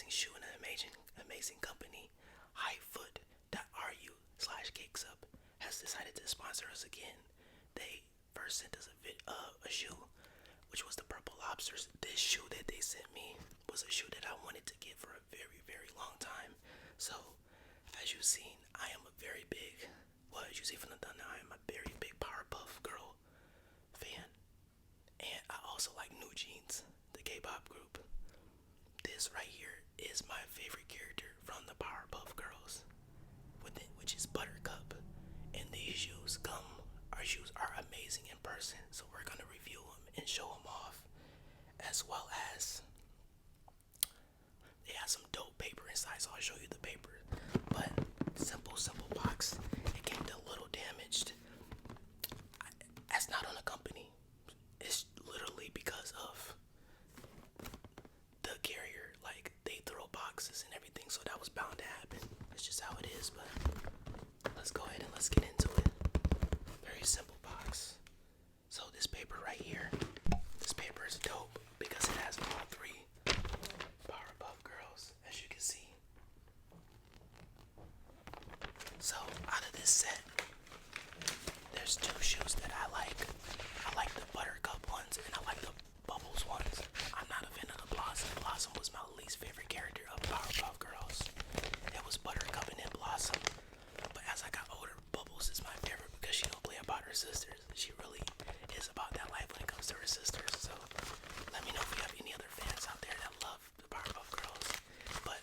amazing shoe and an amazing company, highfoot.ru/Kicksup, has decided to sponsor us again. They first sent us a shoe, which was the Purple Lobsters. This shoe that they sent me was a shoe that I wanted to get for a very, very long time. So, as you've seen, I am a very big, well, as you see from the thumbnail, I am a very big Powerpuff Girl fan. And I also like New Jeans, the K-pop group. This right here is my favorite character from the Powerpuff Girls, which is Buttercup. And these shoes are amazing in person, so we're gonna review them and show them off, as well as they have some dope paper inside, so I'll show you the paper. But simple box. It came a little damaged. That's not on the company. It's literally because of the carrier. Like, they throw boxes and everything, so that was bound to happen. That's just how it is. But let's go ahead and let's get into it. Very simple box. So this paper right here, this paper is dope because it has all three Powerpuff Girls, as you can see. So out of this set, there's two shoes that I like. I like the Buttercup ones and I like the Bubbles ones. I'm not a fan of the Blossom. Blossom was my least favorite character of Powerpuff Girls. It was Buttercup and then Blossom. But as I got older, Bubbles is my favorite because she don't play about her sisters. She really is about that life when it comes to her sisters. So let me know if you have any other fans out there that love the Powerpuff Girls. But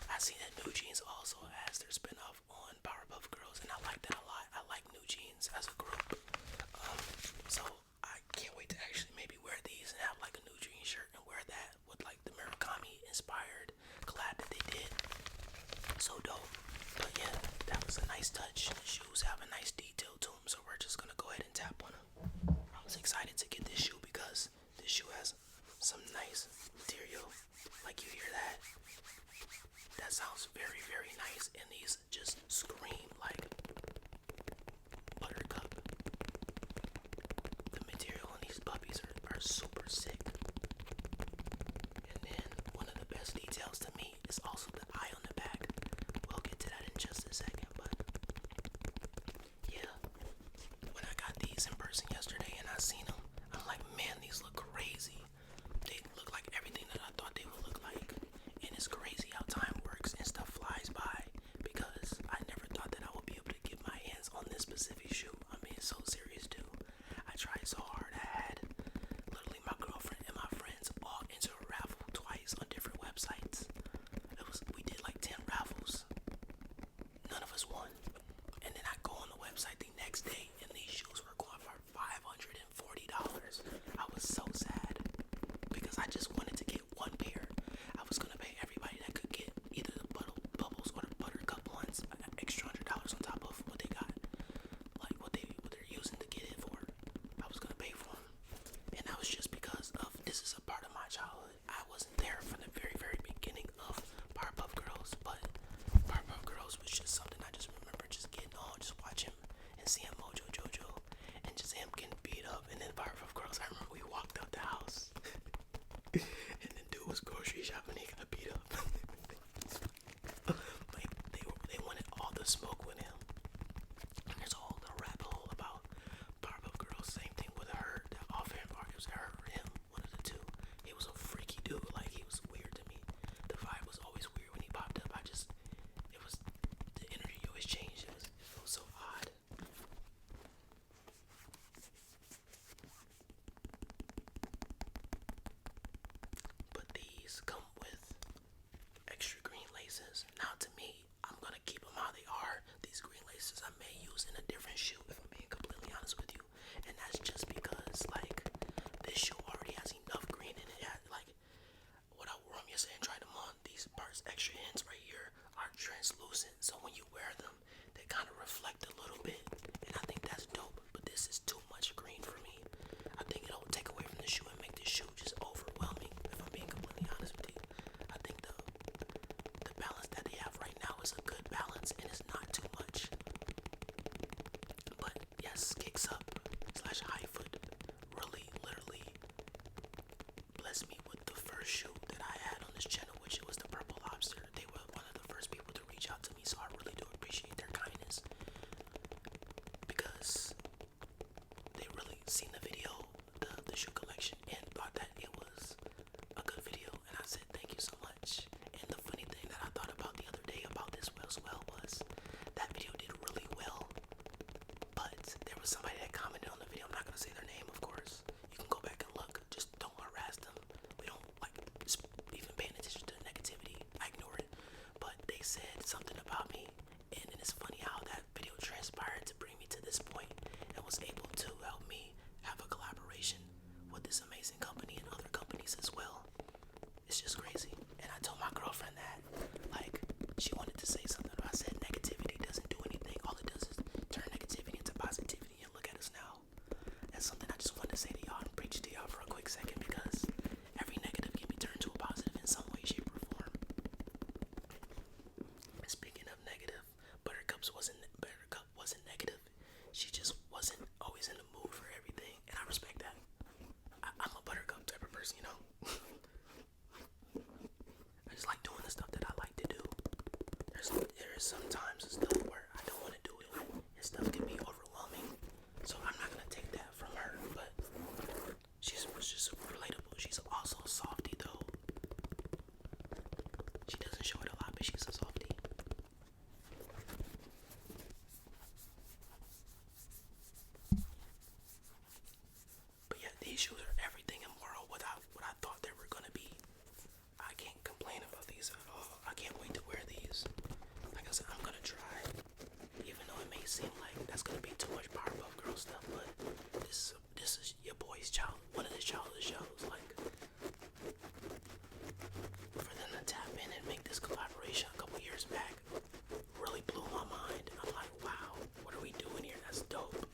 I see that New Jeans also has their spinoff on Powerpuff Girls, and I like that a lot. I like New Jeans as a group. So I can't wait to actually maybe wear these and have like a New Jeans shirt and wear that with like the Murakami inspired collab that they did. So dope. But yeah, that was a nice touch. The shoes have a nice detail to them, so we're just gonna go ahead and tap on them. I was excited to get this shoe because this shoe has some nice material. Like, you hear that? That sounds very, very nice, and these just scream like Buttercup. The material on these puppies are super sick. And then one of the best details to me is also the eye on the back. We'll get to that in just a second, but yeah, when I got these in person yesterday and I seen them, I'm like, man, these look crazy. They look like everything that I thought they would look like. And it's crazy how time works and stuff flies by, because I never thought that I would be able to get my hands on this specific shoe. I'm being so serious, dude. I tried so hard. I had literally my girlfriend and my friends all enter a raffle twice on different websites. We did like 10 raffles. None of us won. And then I go on the website the next day and these shoes were going for $540. I was so sad because I just wanted to get one pair. I was gonna pay everybody that could get either the Bubbles or the Buttercup ones extra $100 on top of what they got, like what they're using to get it for. I was gonna pay for them, and that was just because of this is a part of my childhood. I wasn't there from the very, very beginning of Powerpuff Girls, but Powerpuff Girls was just something I just remember just getting on, just watching and seeing Mojo Jojo and just him getting beat up. And then Powerpuff Girls, I remember we walked out the house and the dude was grocery shopping, he got beat up. Like, they wanted all the smoke with him. And there's a whole little rabbit hole about Powerpuff Girls. Same thing with her, that offhand part. It was her or him, one of the two. He was a freaky dude. Like, he was weird to me. The vibe was always weird when he popped up. It was, the energy always changed. It felt so odd. But these come with extra green laces. Now, to me, I'm gonna keep them how they are. These green laces I may use in a different shoe, if I'm being completely honest with you. And that's just because, like, this shoe already has enough green in it. Like, when I wore them yesterday and tried them on, these parts, extra ends right here, are translucent. So when you wear them, they kind of reflect a little bit. And I think that's dope. But this is too much green for me. I think it'll take away from the shoe and make the shoe just overwhelming, if I'm being completely honest with you. I think the balance that they have right now is a good balance and it's not too much. But She wanted to say something, but I said negativity doesn't do anything. All it does is turn negativity into positivity, and look at us now. That's something I just wanted to say to y'all and preach to y'all for a quick second, because every negative can be turned to a positive in some way, shape, or form. Speaking of negative, Buttercup wasn't negative. She just wasn't always in the mood for everything, and I respect that. I'm a Buttercup type of person, you know. I just like doing the stuff that I like to do. There's sometimes stuff where I don't want to do it, and stuff can be overwhelming. So I'm not gonna take that from her, but she's just super relatable. She's also a softie though. She doesn't show it a lot, but she's a softie. But yeah, these shoes are everything and more what I thought they were gonna be. I can't complain about these at all. I can't wait to wear these. Like I said, I'm gonna try, even though it may seem like that's gonna be too much Powerpuff Girl stuff, but this is your boy's one of his childhood shows. Like, for them to tap in and make this collaboration a couple years back really blew my mind. I'm like, wow, what are we doing here? That's dope.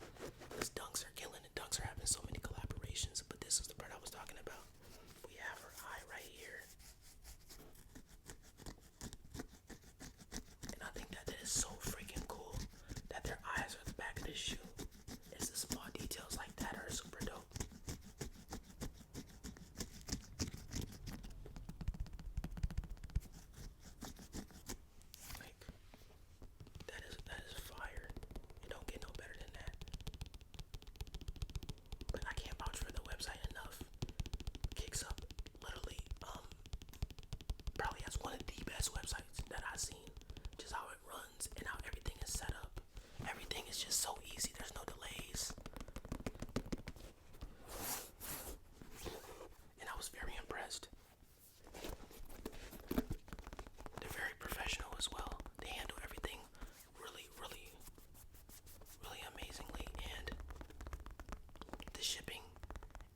These dunks are killing it. Dunks are having so many collaborations, but this is the part I was talking about. We have her eye right here. And I think that is so freaking cool that their eyes are at the back of this shoe. It's the small details like that are super dope. Like, that is fire. You don't get no better than that. But I can't vouch for the website enough. Kicksup literally probably has one of the best websites that I've seen. Just how it runs and how everything is set up. Everything is just so easy. There's no delays. And I was very impressed. They're very professional as well. They handle everything really, really, really amazingly. And the shipping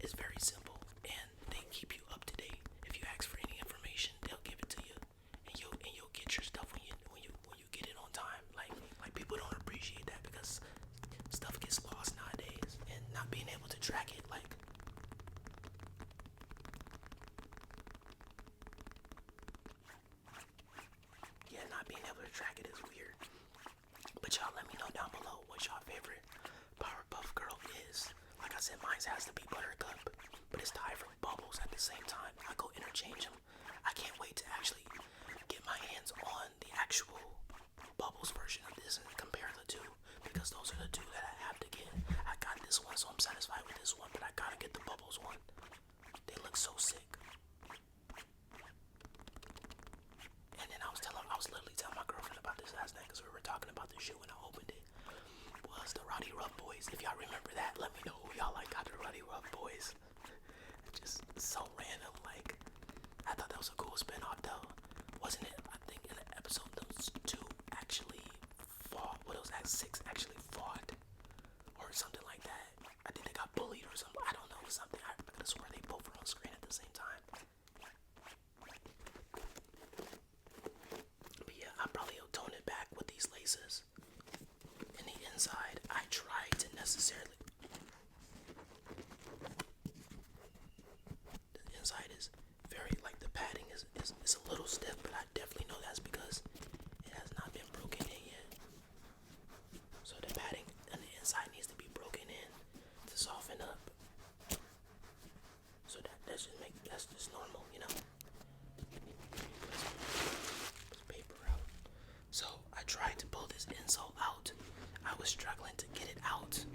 is very simple. And they keep you up to date. If you ask for any information, they'll give it to you. And you'll get your stuff when you get it on time. Like people don't appreciate that because stuff gets lost nowadays, and not being able to track it, like, yeah, not being able to track it is weird. But y'all let me know down below what y'all favorite Powerpuff Girl is. Like I said, mine has to be Buttercup, but it's tied for Bubbles at the same time. I go interchange them. I can't wait to actually get my hands on the actual Bubbles version of this and compare the two, because those are the two that I have to get. I got this one, so I'm satisfied with this one, but I gotta get the Bubbles one. They look so sick. And then I was literally telling my girlfriend about this last night because we were talking about the shoe when I opened it. Was the Roddy Rough Boys. If y'all remember that, let me know who y'all like got the Roddy Rough Boys. Just so random. Like, I thought that was a cool spin-off though. Wasn't it? I think in the episode those two actually fought. What was that? 6 actually fought or something like that. I think they got bullied or something. I don't know, something. I could have swore they both were on screen at the same time. But yeah, I probably will tone it back with these laces. In the inside, I tried to necessarily. The inside is very, like, the padding is a little stiff, but I definitely know that's because it has not been broken in yet. So the padding on the inside needs to be broken in to soften up. So that's just normal, you know. This paper out. So I tried to pull this insole out. I was struggling to get it out,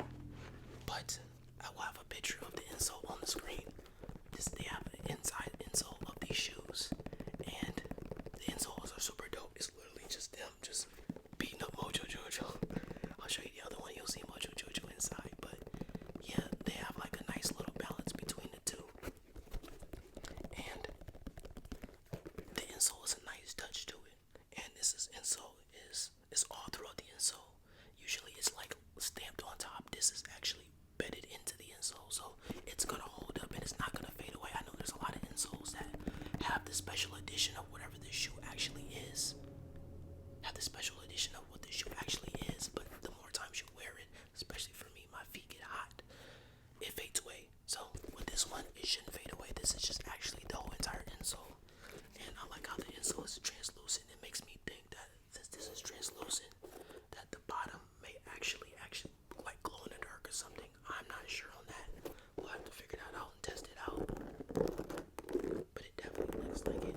but I will have a picture of the insole on the screen. They have an inside insole of these shoes, and the insoles are super dope. It's literally just them just beating up Mojo Jojo. I'll show you the other one. You'll see Mojo Jojo inside, but yeah, they have like a nice little balance between the two, and the insole is a nice touch to it. And this insole is all throughout the insole. Usually it's like stamped on top. This is actually bedded into the insole, so it's gonna hold up and it's not gonna fade away. I know there's a lot of insoles that have the special edition of whatever this shoe actually is, have the special edition of what the shoe actually is, but the more times you wear it, especially for me, my feet get hot, it fades away. So with this one, it shouldn't fade away. This is just actually the whole entire insole. And I like how the insole is translucent. It makes me think that since this is translucent, that the bottom may actually like glow in the dark or something. I'm not sure on that. We'll have to figure that out and test it out. But it definitely looks like it.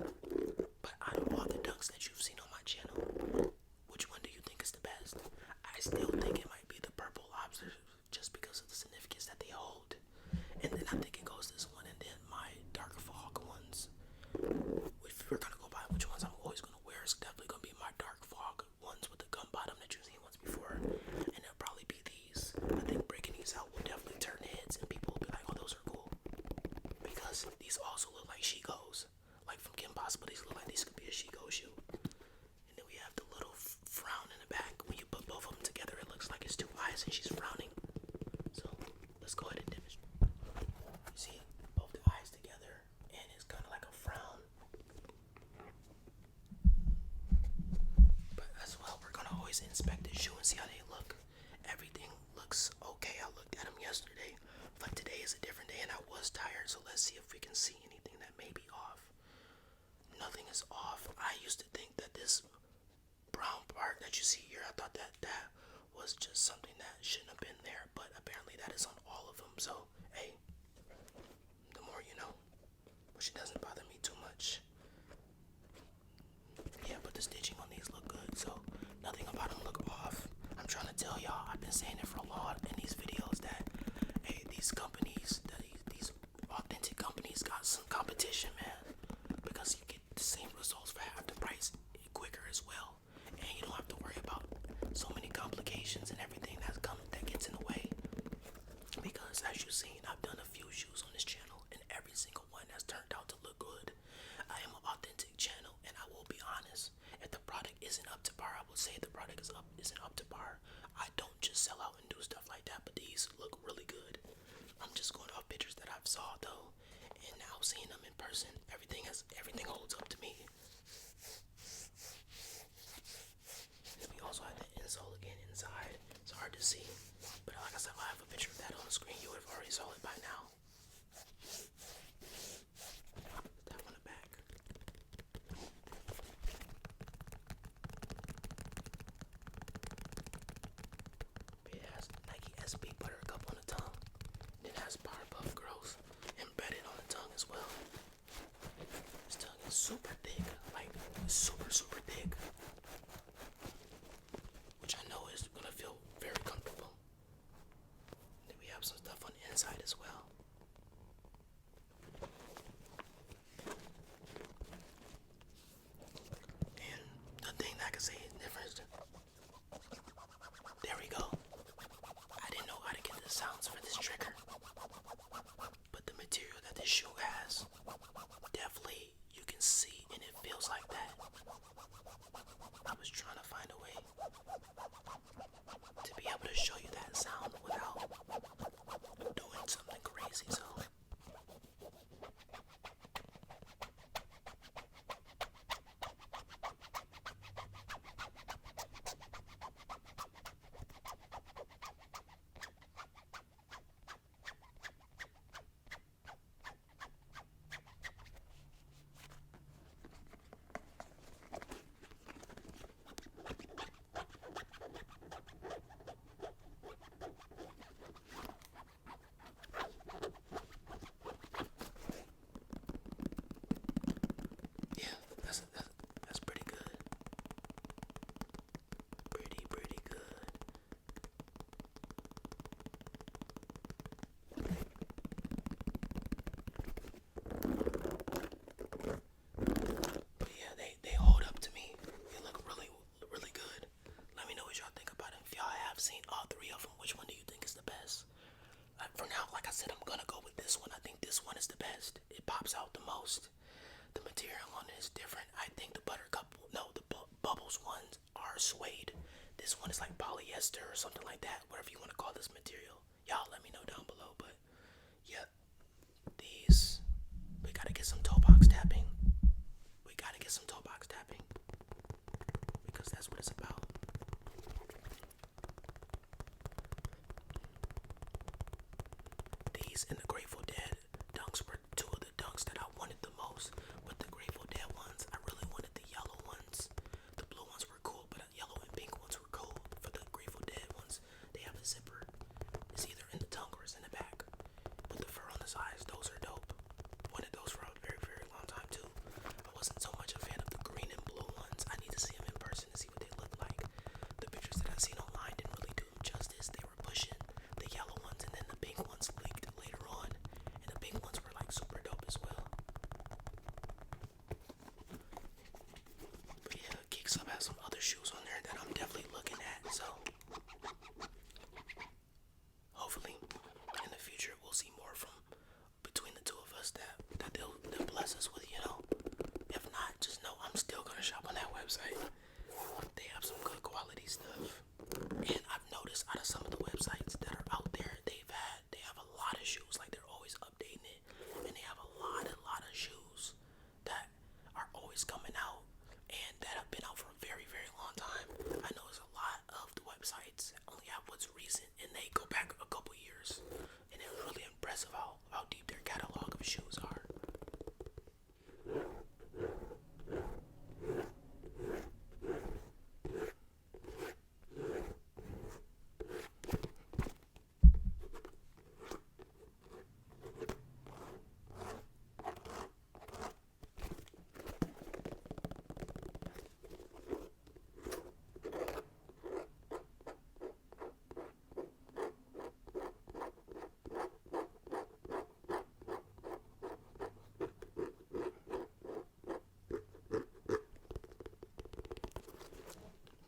But out of all the dunks that you've seen on my channel, which one do you think is the best? I still think it might be the purple lobster just because of the significance that they hold. And then I think it goes this one and then my dark fog ones. If we're gonna go by which ones I'm always gonna wear, it's definitely gonna be my dark fog ones with the gum bottom that you've seen once before. And it'll probably be these. I think breaking these out will definitely turn heads and people will be like, oh, those are cool. Because these also look like she goes. Like from Kim Possible, these look like these could be a she go shoe. And then we have the little frown in the back. When you put both of them together, it looks like it's two eyes and she's frowning. So let's go ahead and demonstrate. You see both the eyes together and it's kind of like a frown. But as well, we're gonna always inspect the shoe and see how they look. Everything looks okay. I looked at them yesterday. Like today is a different day and I was tired, so let's see if we can see anything that may be off. Nothing is off. I used to think that this brown part that you see here, I thought that that was just something that shouldn't have been there, but apparently that is on all of them. So hey, the more you know, which doesn't bother me too much. Yeah, but the stitching on these look good, so nothing about them look off. I'm trying to tell y'all, I've been saying it for a lot in these videos that hey, these companies, that these authentic companies got some competition, man, because you get the same results for half the price quicker as well, and you don't have to worry about so many complications and everything that gets in the way. Because as you've seen, I've done a few shoes on this channel and every single one has turned out to look good. I am an authentic channel and I will be honest, if the product isn't up to par, I will say the product isn't up to par. I don't just sell out and do stuff like that, but these look really good. I'm just going off pictures that I've saw though, and now seeing them in person, everything holds up to me. And we also have the insole again inside. It's hard to see, but like I said, if I have a picture of that on the screen, you would have already saw it by now. That on the back. It has Nike SB Buttercup on the tongue. It has Powerpuff Girls embedded on the tongue as well. This tongue is super thick, like super, super thick. Which I know is gonna feel very comfortable. Then we have some stuff on the inside as well. And the thing that I can say is different. There we go. I didn't know how to get the sounds for this trigger. But the material that this shoe has, definitely you can see and it feels like that. I was trying to find a way to be able to show you that sound without doing something crazy, so that's pretty good. Pretty good. But yeah, they hold up to me. They look really good. Let me know what y'all think about them. If y'all have seen all three of them, which one do you think is the best? For now, like I said, I'm gonna go with this one. I think this one is the best. It pops out the most. The material on it is different. I think the Bubbles ones are suede. This one is like polyester or something like that, whatever you want to call this material. Y'all let me know down below. But yeah, these, we gotta get some toe box tapping. Because that's That's what it's about. These and the Grateful Dead dunks were two of the dunks that I wanted the most. But the Grateful Dead ones, I really wanted the yellow ones. The blue ones were cool, but the yellow and pink ones were cool. For the Grateful Dead ones, they have a zipper. It's either in the tongue or it's in the back. With the fur on the sides, those are dope. Wanted those for a very, very long time too. I wasn't so much a fan of the green and blue ones. I need to see them in person to see what they look like. The pictures that I seen online didn't really do them justice. They were pushing the yellow ones, and then the pink ones leaked later on. And the pink ones were like super dope as well. But yeah, Kicksup has some other shoes on there that I'm definitely looking at. So hopefully in the future we'll see more from between the two of us that they'll bless us with, you know. If not, just know I'm still gonna shop on that website. They have some good quality stuff. And I've noticed out of some of the websites that are out there, they have a lot of shoes, like they're always updating it. And they have a lot of shoes that are always coming out and that have been out for a very, very long time. I know there's a lot of the websites that only have what's recent and they go back a couple years. And it's really impressive how deep their catalog of shoes are.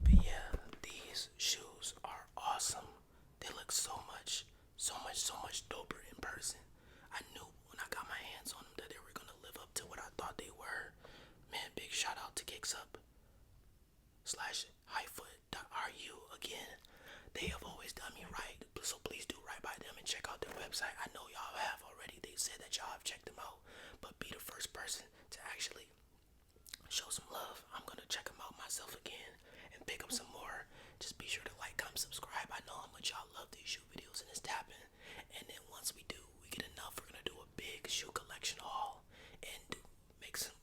But yeah, these shoes are awesome. They look so much doper in person. I knew when I got my hands on them that they were gonna live up to what I thought they were. Man, big shout out to Kicksup /highfoot.ru again. They have always done me right, so please do right by them and check out their website. I know y'all have already. They said that y'all have checked them out, but be the first person to actually show some love. I'm gonna check them out myself again and pick up some more. Just be sure to like, comment, subscribe. I know how much y'all love these shoe videos and it's tapping. And then once we get enough, we're gonna do a big shoe collection haul and make some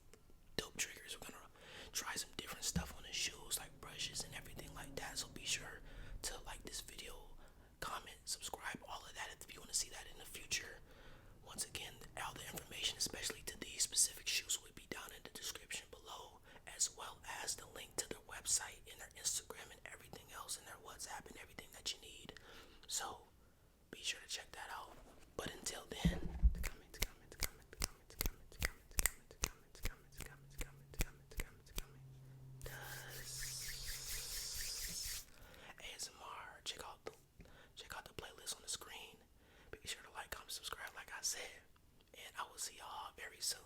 dope triggers. We're gonna try some different stuff on the shoes, like brushes and everything like that. So be sure to like this video, comment, subscribe, all of that if you want to see that in the future. Once again, all the information, especially to these specific shoes, will be down in the description below, as well as the link to their website and their Instagram and everything else, and their WhatsApp and everything that you need. So be sure to check that out. But until then, ASMR. Check out the playlist on the screen. Be sure to like, comment, subscribe, like I said, and I will see y'all very soon.